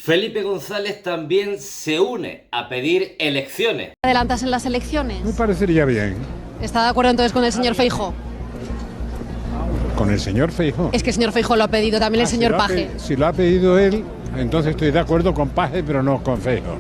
Felipe González también se une a pedir elecciones. ¿Adelantas en las elecciones? Me parecería bien. ¿Está de acuerdo entonces con el señor Feijóo? ¿Con el señor Feijóo? Es que el señor Feijóo lo ha pedido también el señor Paje. Si lo ha pedido él, entonces estoy de acuerdo con Paje, pero no con Feijóo.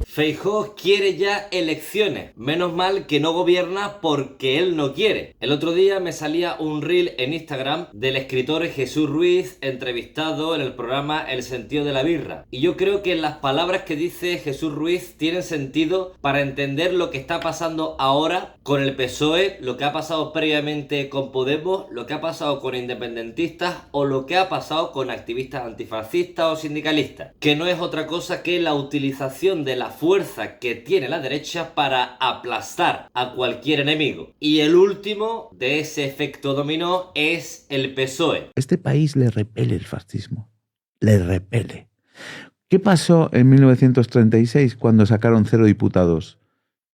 Feijóo quiere ya elecciones. Menos mal que no gobierna porque él no quiere. El otro día me salía un reel en Instagram del escritor Jesús Ruiz entrevistado en el programa El sentido de la birra. Y yo creo que las palabras que dice Jesús Ruiz tienen sentido para entender lo que está pasando ahora con el PSOE, lo que ha pasado previamente con Podemos, lo que ha pasado con independentistas o lo que ha pasado con activistas antifascistas o sindicalistas. Que no es otra cosa que la utilización de la fuerza que tiene la derecha para aplastar a cualquier enemigo. Y el último de ese efecto dominó es el PSOE. Este país le repele el fascismo. Le repele. ¿Qué pasó en 1936 cuando sacaron 0 diputados?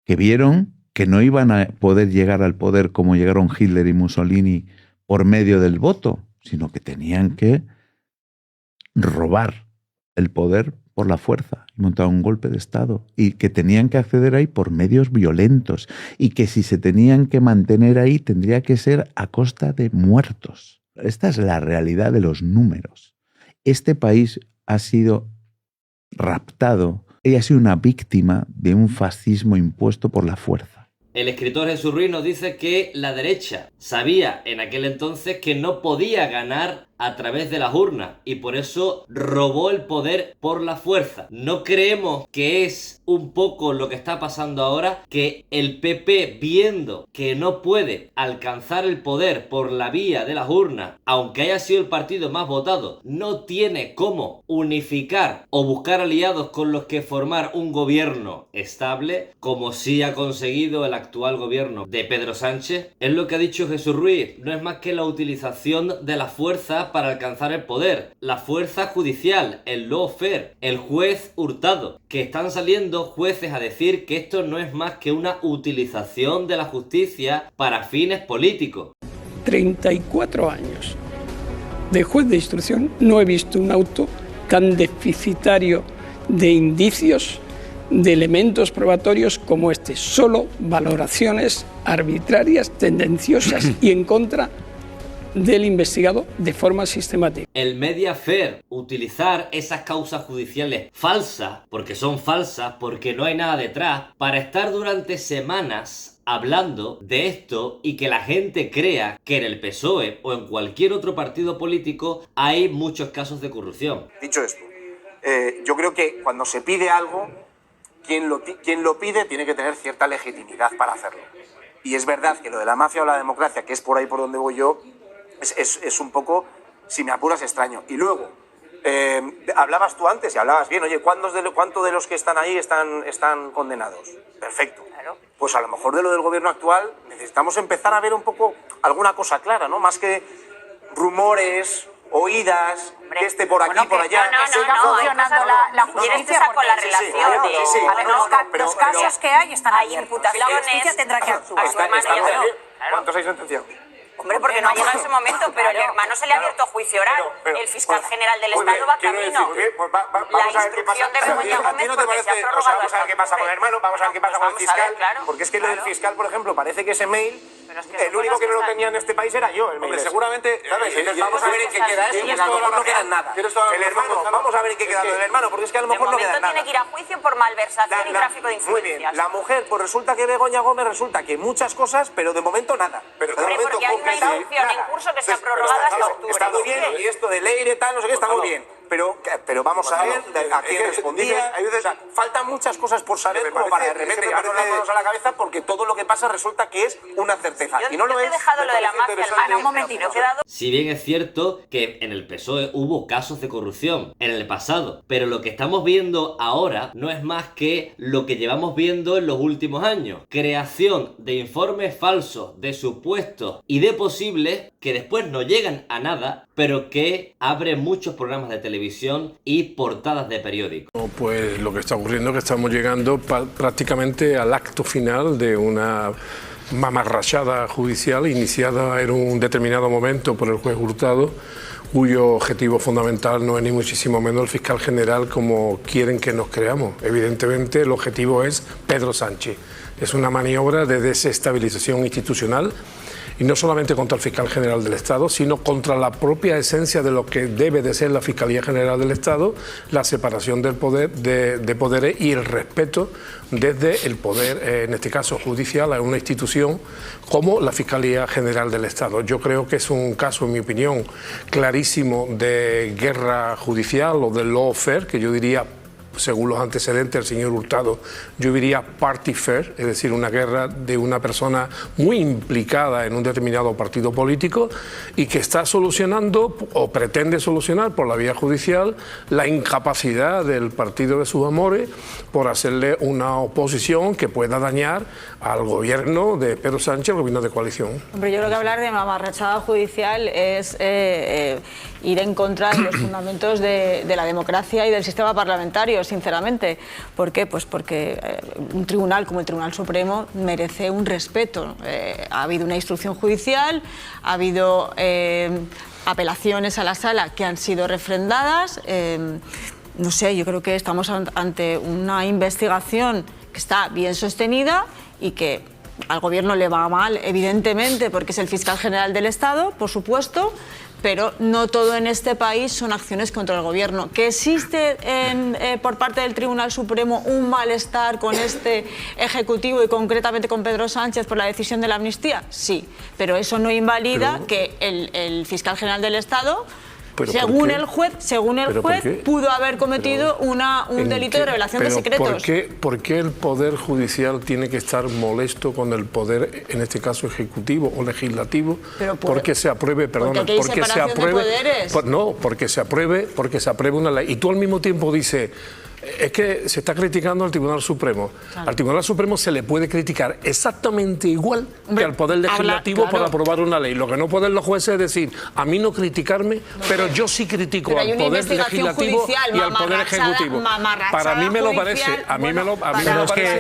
Que vieron que no iban a poder llegar al poder como llegaron Hitler y Mussolini por medio del voto, sino que tenían que robar el poder por la fuerza y montar un golpe de Estado, y que tenían que acceder ahí por medios violentos, y que si se tenían que mantener ahí tendría que ser a costa de muertos. Esta es la realidad de los números. Este país ha sido raptado y ha sido una víctima de un fascismo impuesto por la fuerza. El escritor Jesús Ruiz nos dice que la derecha sabía en aquel entonces que no podía ganar a través de las urnas y por eso robó el poder por la fuerza. ¿No creemos que es un poco lo que está pasando ahora? Que el PP, viendo que no puede alcanzar el poder por la vía de las urnas, aunque haya sido el partido más votado, no tiene cómo unificar o buscar aliados con los que formar un gobierno estable, como sí ha conseguido el actual gobierno de Pedro Sánchez. Es lo que ha dicho Jesús Ruiz, no es más que la utilización de la fuerza para alcanzar el poder, la fuerza judicial, el lawfare, el juez Hurtado, que están saliendo jueces a decir que esto no es más que una utilización de la justicia para fines políticos. 34 años de juez de instrucción, no he visto un auto tan deficitario de indicios, de elementos probatorios como este. Solo valoraciones arbitrarias, tendenciosas y en contra del investigado de forma sistemática. El Mediafair, utilizar esas causas judiciales falsas, porque son falsas, porque no hay nada detrás, para estar durante semanas hablando de esto y que la gente crea que en el PSOE o en cualquier otro partido político hay muchos casos de corrupción. Dicho esto, yo creo que cuando se pide algo, quien lo pide tiene que tener cierta legitimidad para hacerlo. Y es verdad que lo de la mafia o la democracia, que es por ahí por donde voy yo, es un poco, si me apuras, extraño. Y luego, hablabas tú antes y hablabas bien, oye, ¿cuántos de los que están ahí están condenados? Perfecto. Claro. Pues a lo mejor de lo del gobierno actual necesitamos empezar a ver un poco alguna cosa clara, ¿no? Más que rumores, oídas, hombre, que esté por aquí, por allá. Siga funcionando la justicia con la relación de... Los casos que hay están ahí, imputaciones. La justicia tendrá que actuar. ¿Cuántos hay sentenciados? Hombre, porque no ha llegado ese momento, pero al hermano se le ha abierto juicio oral. El fiscal general del Estado va camino. La instrucción de Begoña Gómez porque se ha prorrogado. Vamos a ver qué pasa con el hermano, vamos a ver qué pasa con el fiscal. Porque es que lo del fiscal, por ejemplo, parece que ese mail, el único que no lo tenía en este país era yo. Hombre, seguramente, ¿sabes? Vamos a ver en qué queda eso. A lo mejor no queda nada. El hermano, vamos a ver en qué queda lo del hermano, porque es que a lo mejor no queda nada. Tiene que ir a juicio por malversación y tráfico de influencias. Muy bien, la mujer, pues resulta que Begoña Gómez resulta que muchas cosas, pero de momento nada. Pero de momento porque hay una instrucción en curso que se ha prorrogado hasta octubre. Está muy bien, y esto de Leire, tal, no sé qué, está muy bien. Pero vamos a ver a quién respondía. O sea, faltan muchas cosas por saber como para de repente llevarnos las manos a la cabeza, porque todo lo que pasa resulta que es una certeza. Y no lo es. He dejado lo de la mafia, hermano, un momentito. Si bien es cierto que en el PSOE hubo casos de corrupción en el pasado, pero lo que estamos viendo ahora no es más que lo que llevamos viendo en los últimos años. Creación de informes falsos, de supuestos y de posibles que después no llegan a nada, pero que abren muchos programas de televisión y portadas de periódicos. Pues lo que está ocurriendo es que estamos llegando prácticamente al acto final de una mamarrachada judicial iniciada en un determinado momento por el juez Hurtado, cuyo objetivo fundamental no es ni muchísimo menos el fiscal general como quieren que nos creamos. Evidentemente el objetivo es Pedro Sánchez. Es una maniobra de desestabilización institucional y no solamente contra el fiscal general del Estado, sino contra la propia esencia de lo que debe de ser la Fiscalía General del Estado, la separación del poder, de poderes y el respeto desde el poder, en este caso judicial, a una institución como la Fiscalía General del Estado. Yo creo que es un caso, en mi opinión, clarísimo de guerra judicial o de lawfare, que yo diría, según los antecedentes del señor Hurtado, yo diría party-fair, es decir, una guerra de una persona muy implicada en un determinado partido político y que está solucionando o pretende solucionar por la vía judicial la incapacidad del partido de sus amores por hacerle una oposición que pueda dañar al gobierno de Pedro Sánchez, el gobierno de coalición. Hombre, yo creo que hablar de mamarrachada judicial es ir en contra de los fundamentos de la democracia y del sistema parlamentario, sinceramente. ¿Por qué? Pues porque un tribunal como el Tribunal Supremo merece un respeto. Ha habido una instrucción judicial, ha habido apelaciones a la sala que han sido refrendadas. No sé, yo creo que estamos ante una investigación que está bien sostenida y que al gobierno le va mal, evidentemente, porque es el fiscal general del Estado, por supuesto, pero no todo en este país son acciones contra el gobierno. ¿Que existe por parte del Tribunal Supremo un malestar con este Ejecutivo y concretamente con Pedro Sánchez por la decisión de la amnistía? Sí, pero eso no invalida que el fiscal general del Estado, según el juez, pudo haber cometido un delito de revelación de secretos. ¿Por qué el Poder Judicial tiene que estar molesto con el Poder, en este caso ejecutivo o legislativo, porque se apruebe, porque se apruebe una ley? Y tú al mismo tiempo dices, es que se está criticando al Tribunal Supremo. Claro. Al Tribunal Supremo se le puede criticar exactamente igual que al Poder Legislativo por aprobar una ley. Lo que no pueden los jueces es decir, a mí no criticarme, pero yo sí critico al Poder Legislativo y al Poder Ejecutivo. Para mí me lo parece, a mí me lo parece,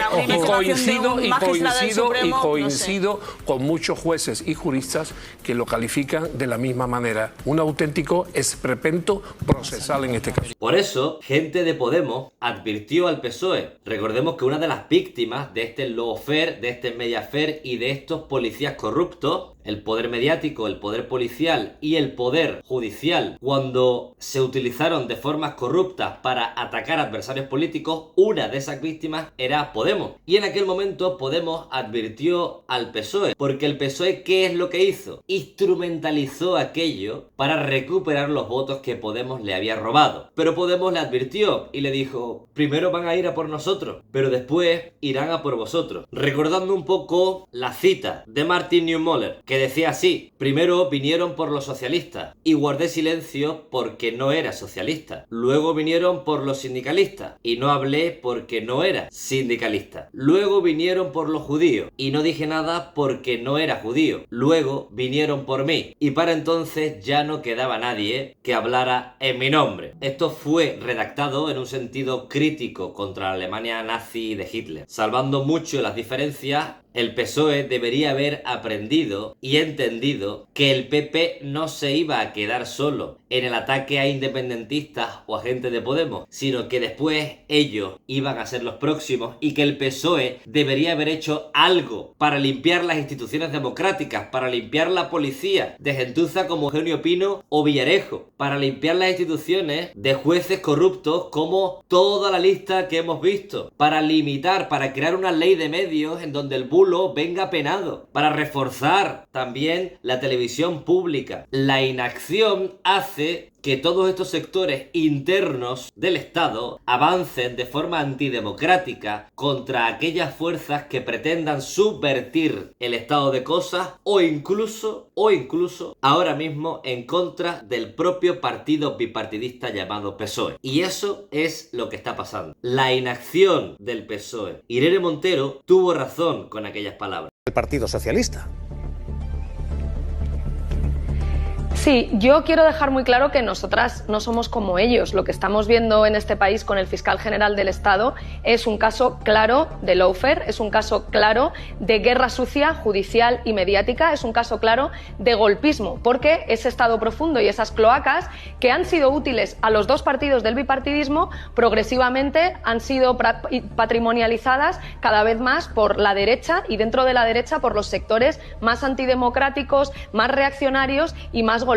y coincido con muchos jueces y juristas que lo califican de la misma manera. Un auténtico esperpento procesal en este caso. Por eso, gente de Podemos advirtió al PSOE. Recordemos que una de las víctimas de este lawfare, de este mediafair y de estos policías corruptos, el poder mediático, el poder policial y el poder judicial, cuando se utilizaron de formas corruptas para atacar adversarios políticos, una de esas víctimas era Podemos. Y en aquel momento Podemos advirtió al PSOE, porque el PSOE, ¿qué es lo que hizo? Instrumentalizó aquello para recuperar los votos que Podemos le había robado. Pero Podemos le advirtió y le dijo, primero van a ir a por nosotros, pero después irán a por vosotros. Recordando un poco la cita de Martin Niemöller, que decía así: primero vinieron por los socialistas y guardé silencio porque no era socialista. Luego vinieron por los sindicalistas y no hablé porque no era sindicalista. Luego vinieron por los judíos y no dije nada porque no era judío. Luego vinieron por mí y para entonces ya no quedaba nadie que hablara en mi nombre. Esto fue redactado en un sentido crítico contra la Alemania nazi de Hitler. Salvando mucho las diferencias, el PSOE debería haber aprendido y entendido que el PP no se iba a quedar solo en el ataque a independentistas o a gente de Podemos, sino que después ellos iban a ser los próximos y que el PSOE debería haber hecho algo para limpiar las instituciones democráticas, para limpiar la policía de gentuza como Eugenio Pino o Villarejo, para limpiar las instituciones de jueces corruptos como toda la lista que hemos visto, para limitar, para crear una ley de medios en donde el bulo venga penado, para reforzar también la televisión pública. La inacción hace que todos estos sectores internos del Estado avancen de forma antidemocrática contra aquellas fuerzas que pretendan subvertir el estado de cosas o incluso ahora mismo en contra del propio partido bipartidista llamado PSOE. Y eso es lo que está pasando. La inacción del PSOE. Irene Montero tuvo razón con aquellas palabras. El Partido Socialista. Sí, yo quiero dejar muy claro que nosotras no somos como ellos. Lo que estamos viendo en este país con el fiscal general del Estado es un caso claro de lawfare, es un caso claro de guerra sucia, judicial y mediática, es un caso claro de golpismo, porque ese Estado profundo y esas cloacas que han sido útiles a los dos partidos del bipartidismo, progresivamente han sido patrimonializadas cada vez más por la derecha y dentro de la derecha por los sectores más antidemocráticos, más reaccionarios y más golpistas.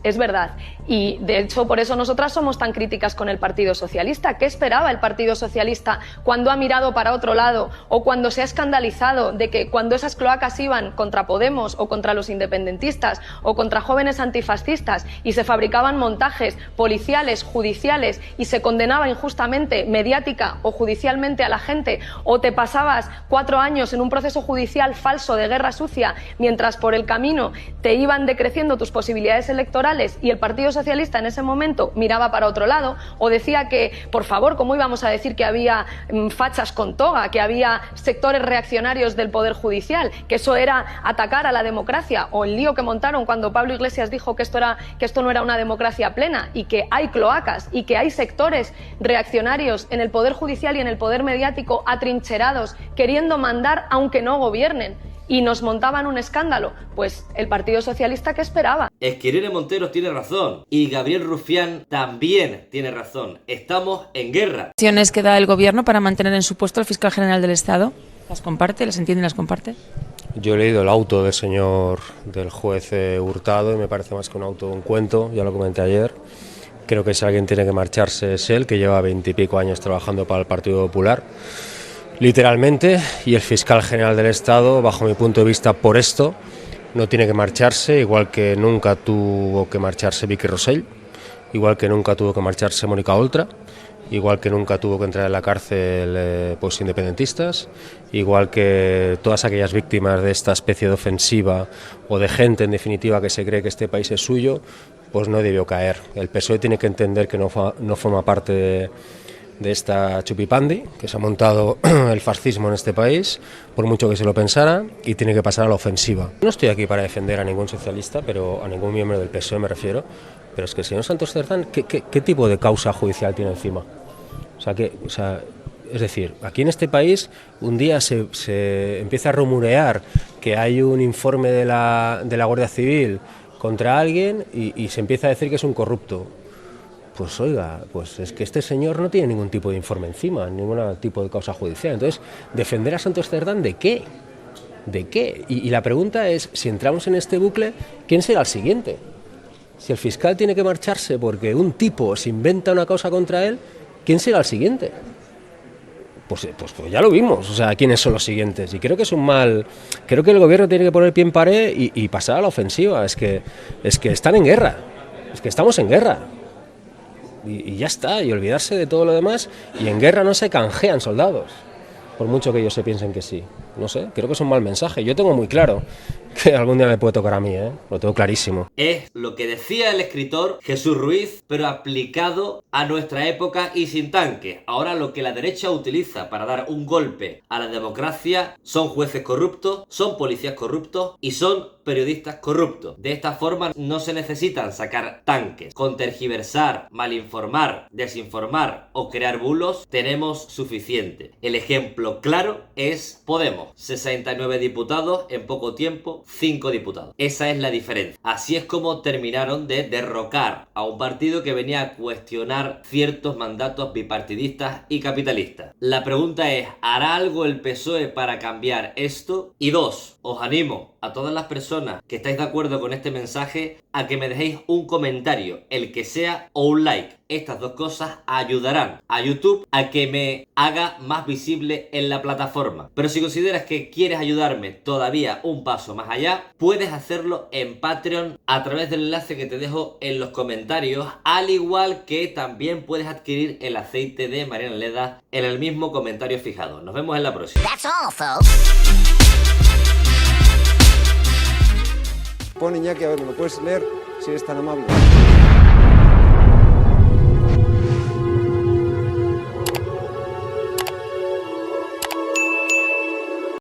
Es verdad. Y de hecho por eso nosotras somos tan críticas con el Partido Socialista. ¿Qué esperaba el Partido Socialista cuando ha mirado para otro lado o cuando se ha escandalizado de que cuando esas cloacas iban contra Podemos o contra los independentistas o contra jóvenes antifascistas y se fabricaban montajes policiales, judiciales y se condenaba injustamente mediática o judicialmente a la gente, o te pasabas 4 años en un proceso judicial falso de guerra sucia mientras por el camino te iban decreciendo tus posibilidades electorales y el Partido Socialista en ese momento miraba para otro lado o decía que, por favor, ¿cómo íbamos a decir que había fachas con toga, que había sectores reaccionarios del Poder Judicial, que eso era atacar a la democracia, o el lío que montaron cuando Pablo Iglesias dijo que esto no era una democracia plena y que hay cloacas y que hay sectores reaccionarios en el Poder Judicial y en el Poder Mediático atrincherados queriendo mandar aunque no gobiernen? Y nos montaban un escándalo. Pues el Partido Socialista, ¿qué esperaba? Irene Montero tiene razón y Gabriel Rufián también tiene razón. Estamos en guerra. ¿Acciones que da el gobierno para mantener en su puesto al fiscal general del Estado? ¿Las comparte? ¿Las entiende y las comparte? Yo he leído el auto del juez Hurtado y me parece más que un auto, un cuento, ya lo comenté ayer. Creo que si alguien tiene que marcharse es él, que lleva 20 y pico años trabajando para el Partido Popular. Literalmente, y el fiscal general del Estado, bajo mi punto de vista, por esto, no tiene que marcharse, igual que nunca tuvo que marcharse Vicky Rosell, igual que nunca tuvo que marcharse Mónica Oltra, igual que nunca tuvo que entrar en la cárcel pues independentistas, igual que todas aquellas víctimas de esta especie de ofensiva o de gente, en definitiva, que se cree que este país es suyo, pues no debió caer. El PSOE tiene que entender que no forma parte de esta chupipandi que se ha montado el fascismo en este país, por mucho que se lo pensara, y tiene que pasar a la ofensiva. No estoy aquí para defender a ningún socialista, pero a ningún miembro del PSOE me refiero, pero es que el señor Santos Cerdán, ¿qué tipo de causa judicial tiene encima? Es decir, aquí en este país un día se empieza a rumorear que hay un informe de la Guardia Civil contra alguien y se empieza a decir que es un corrupto. Pues oiga, pues es que este señor no tiene ningún tipo de informe encima, ningún tipo de causa judicial. Entonces, ¿defender a Santos Cerdán de qué? ¿De qué? Y la pregunta es, si entramos en este bucle, ¿quién será el siguiente? Si el fiscal tiene que marcharse porque un tipo se inventa una causa contra él, ¿quién será el siguiente? Pues ya lo vimos, o sea, quiénes son los siguientes. Y creo que es un mal... Creo que el gobierno tiene que poner pie en pared y pasar a la ofensiva. Es que están en guerra, es que estamos en guerra. Y ya está, y olvidarse de todo lo demás, y en guerra no se canjean soldados, por mucho que ellos se piensen que sí. No sé, creo que es un mal mensaje. Yo tengo muy claro que algún día me puede tocar a mí, lo tengo clarísimo. Es lo que decía el escritor Jesús Ruiz, pero aplicado a nuestra época y sin tanque. Ahora lo que la derecha utiliza para dar un golpe a la democracia son jueces corruptos, son policías corruptos y son periodistas corruptos. De esta forma no se necesitan sacar tanques. Con tergiversar, malinformar, desinformar o crear bulos tenemos suficiente. El ejemplo claro es Podemos. 69 diputados en poco tiempo, 5 diputados. Esa es la diferencia. Así es como terminaron de derrocar a un partido que venía a cuestionar ciertos mandatos bipartidistas y capitalistas. La pregunta es, ¿hará algo el PSOE para cambiar esto? Y 2, os animo a todas las personas que estáis de acuerdo con este mensaje a que me dejéis un comentario, el que sea, o un like. Estas dos cosas ayudarán a YouTube a que me haga más visible en la plataforma. Pero si consideras que quieres ayudarme todavía un paso más allá, puedes hacerlo en Patreon a través del enlace que te dejo en los comentarios, al igual que también puedes adquirir el aceite de Mariana Leda en el mismo comentario fijado. Nos vemos en la próxima. Pon, Iñaki, a ver, ¿me lo puedes leer? Si eres tan amable.